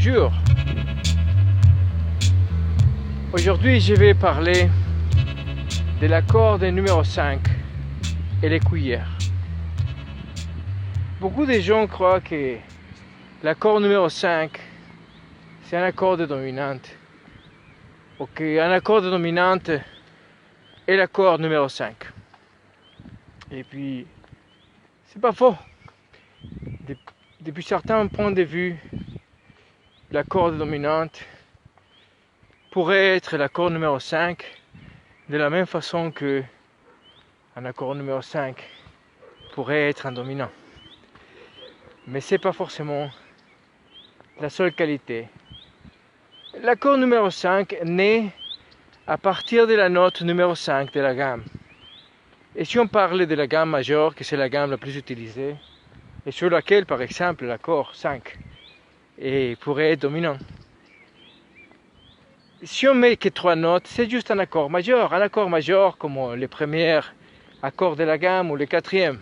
Bonjour. Aujourd'hui, je vais parler de l'accord numéro 5 et les cuillères. Beaucoup de gens croient que l'accord numéro 5 c'est un accord de dominante, ou qu'un accord de dominante est l'accord numéro 5. Et puis, c'est pas faux. Depuis certains points de vue, l'accord de dominante pourrait être l'accord numéro 5 de la même façon que un accord numéro 5 pourrait être un dominant. Mais c'est pas forcément la seule qualité. L'accord numéro 5 naît à partir de la note numéro 5 de la gamme. Et si on parle de la gamme majeure, que c'est la gamme la plus utilisée, et sur laquelle par exemple l'accord 5 pourrait être dominant. Si on met que 3 notes, c'est juste un accord majeur comme les premiers accords de la gamme ou les quatrièmes.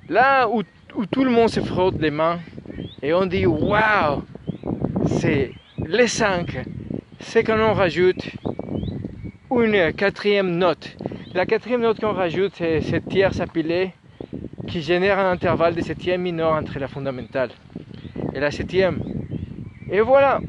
Là où tout le monde se frotte les mains et on dit waouh, c'est les 5, c'est quand on rajoute une quatrième note. La quatrième note qu'on rajoute, c'est cette tierce appelée qui génère un intervalle de septième mineur entre la fondamentale et la septième. Et voilà.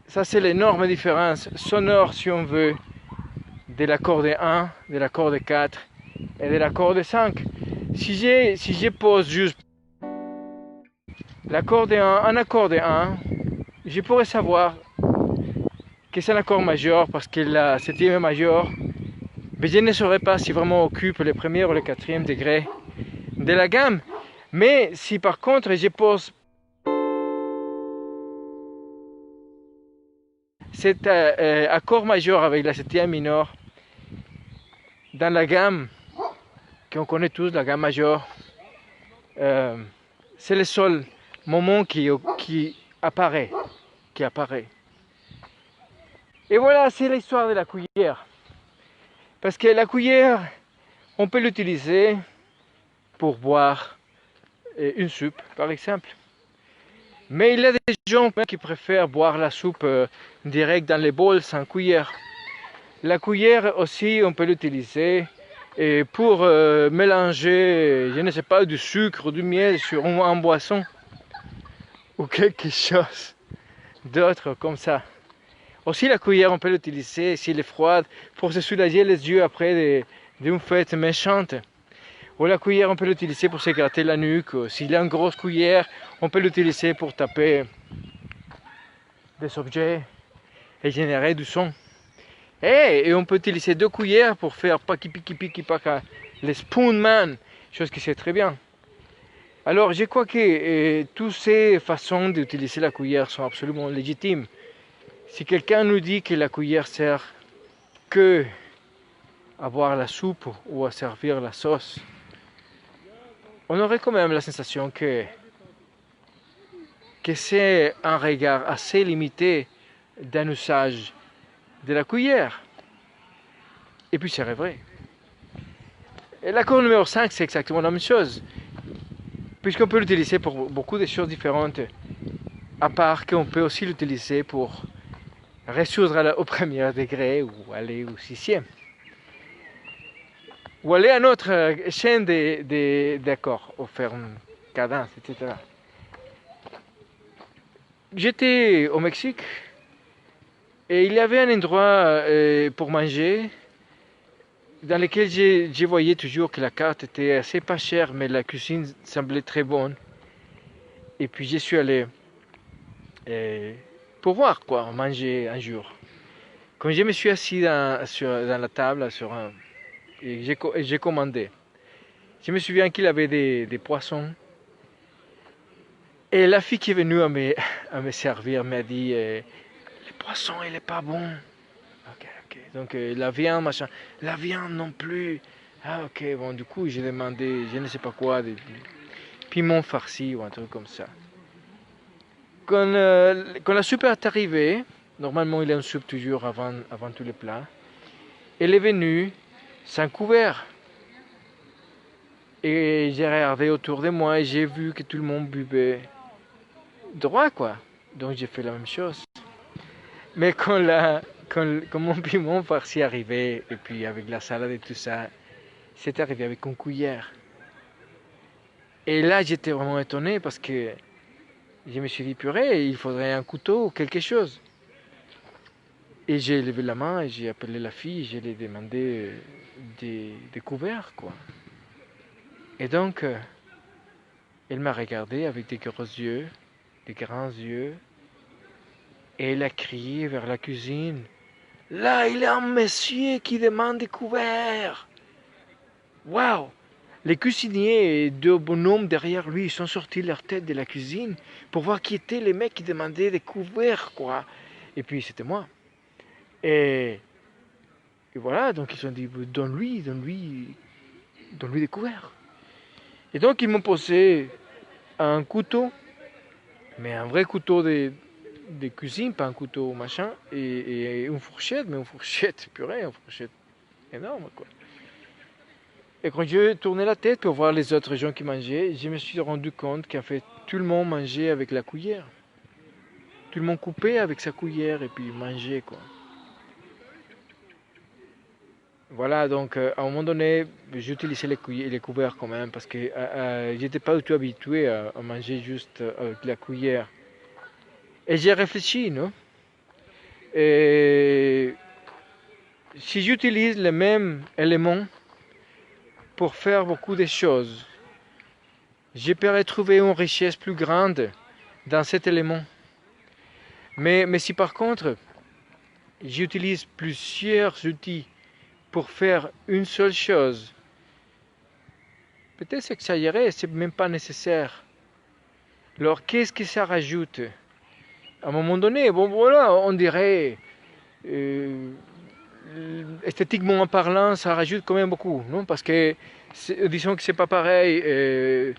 Ça, c'est l'énorme différence sonore, si on veut, de l'accord de 1, de l'accord de 4 et de l'accord de 5. Si je pose juste l'accord de 1, un accord de 1, je pourrais savoir que c'est un accord majeur parce que la septième est majeure, mais je ne saurais pas si vraiment on occupe le premier ou le quatrième degré de la gamme. Mais si par contre je pose cet accord majeur avec la septième mineure dans la gamme qu'on connaît tous, la gamme majeure, c'est le seul moment qui apparaît. Et voilà, c'est l'histoire de la cuillère. Parce que la cuillère, on peut l'utiliser pour boire une soupe, par exemple. Mais il y a des gens qui préfèrent boire la soupe direct dans les bols sans cuillère. La cuillère aussi, on peut l'utiliser pour mélanger, je ne sais pas, du sucre ou du miel sur une boisson ou quelque chose d'autre comme ça. Aussi la cuillère, on peut l'utiliser s'il est froide pour se soulager les yeux après d'une fête méchante. Ou la cuillère, on peut l'utiliser pour se gratter la nuque. S'il y a une grosse cuillère, on peut l'utiliser pour taper des objets et générer du son. Et on peut utiliser 2 cuillères pour faire paki piki piki paka, les spoon man, chose qui c'est très bien. Alors je crois que toutes ces façons d'utiliser la cuillère sont absolument légitimes. Si quelqu'un nous dit que la cuillère sert que à boire la soupe ou à servir la sauce, on aurait quand même la sensation que c'est un regard assez limité d'un usage de la cuillère. Et puis c'est vrai. Et l'accord numéro 5, c'est exactement la même chose. Puisqu'on peut l'utiliser pour beaucoup de choses différentes, à part qu'on peut aussi l'utiliser pour résoudre au premier degré ou aller au 6e. Ou aller à notre chaîne d'accords, ou faire une cadence, etc. J'étais au Mexique Et il y avait un endroit pour manger dans lequel je voyais toujours que la carte était assez pas chère, mais la cuisine semblait très bonne. Et puis je suis allé pour voir quoi, manger un jour. Quand je me suis assis dans la table et j'ai commandé, je me souviens qu'il avait des poissons. Et la fille qui est venue à me servir m'a dit le poisson il est pas bon. Ok. Donc la viande, machin. La viande non plus. Ah ok, bon du coup j'ai demandé, je ne sais pas quoi, des piments farcis ou un truc comme ça. Quand la soupe est arrivée, normalement il y a une soupe toujours avant tous les plats, elle est venue sans couvert. Et j'ai regardé autour de moi et j'ai vu que tout le monde buvait droit quoi. Donc j'ai fait la même chose. Mais quand mon piment farci arrivait, et puis avec la salade et tout ça, c'est arrivé avec une cuillère. Et là j'étais vraiment étonné parce que je me suis dit purée, il faudrait un couteau ou quelque chose. Et j'ai levé la main et j'ai appelé la fille, je lui ai demandé des couverts quoi. Et donc elle m'a regardé avec des grands yeux, et elle a crié vers la cuisine. Là, il y a un monsieur qui demande des couverts. Waouh! Les cuisiniers et deux bonhommes derrière lui, ils sont sortis leur tête de la cuisine pour voir qui étaient les mecs qui demandaient des couverts, quoi. Et puis, c'était moi. Et voilà, donc ils ont dit, donne-lui des couverts. Et donc, ils m'ont posé un couteau, mais un vrai couteau de cuisine, pas un couteau machin, et une fourchette, mais une fourchette purée, une fourchette énorme, quoi. Et quand je tournais la tête pour voir les autres gens qui mangeaient, je me suis rendu compte qu'en fait, tout le monde mangeait avec la cuillère. Tout le monde coupait avec sa cuillère et puis mangeait, quoi. Voilà, donc à un moment donné, j'utilisais les couverts quand même parce que j'étais pas du tout habitué à manger juste avec la cuillère. Et j'ai réfléchi, non? Et si j'utilise les mêmes éléments pour faire beaucoup de choses, je pourrais trouver une richesse plus grande dans cet élément. Mais si par contre, j'utilise plusieurs outils pour faire une seule chose, peut-être c'est exagéré, c'est même pas nécessaire. Alors qu'est-ce que ça rajoute? À un moment donné, bon voilà, on dirait, esthétiquement en parlant, ça rajoute quand même beaucoup, non? Parce que disons que c'est pas pareil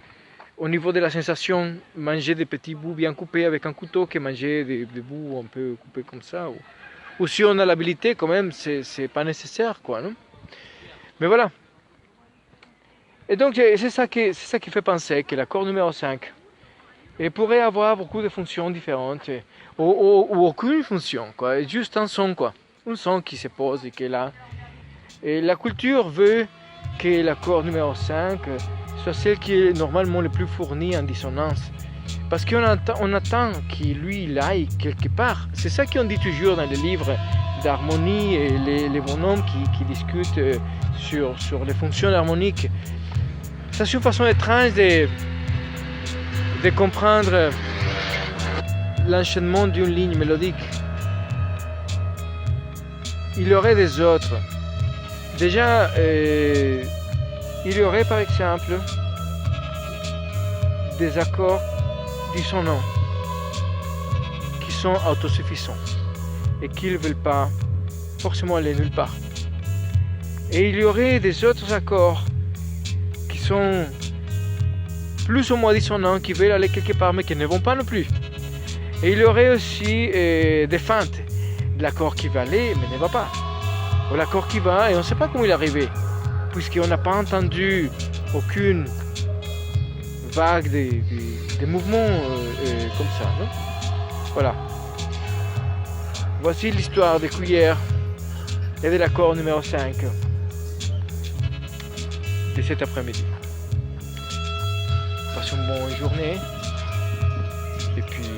au niveau de la sensation, manger des petits bouts bien coupés avec un couteau que manger des bouts un peu coupés comme ça. Ou si on a l'habilité, quand même, c'est pas nécessaire, quoi, non? Mais voilà. Et donc c'est ça qui fait penser que l'accord numéro 5 pourrait avoir beaucoup de fonctions différentes, ou aucune fonction, quoi, juste un son, quoi. Un son qui se pose et qui est là. Et la culture veut que l'accord numéro 5 soit celle qui est normalement le plus fournie en dissonance. Parce qu'on attend qu'il lui aille quelque part. C'est ça qu'on dit toujours dans les livres d'harmonie et les bonhommes qui discutent sur les fonctions harmoniques. C'est une façon étrange de comprendre l'enchaînement d'une ligne mélodique. Il y aurait des autres. Déjà, il y aurait par exemple des accords dissonants qui sont autosuffisants et qui ne veulent pas forcément aller nulle part. Et il y aurait des autres accords qui sont plus ou moins dissonants, qui veulent aller quelque part mais qui ne vont pas non plus. Et il y aurait aussi des feintes, de l'accord qui va aller mais ne va pas, ou l'accord qui va et on ne sait pas comment il est arrivé, puisqu'on n'a pas entendu aucune vague des mouvements comme ça, non? Voilà. Voici l'histoire des cuillères et de l'accord numéro 5 de cet après-midi. Passez une bonne journée et puis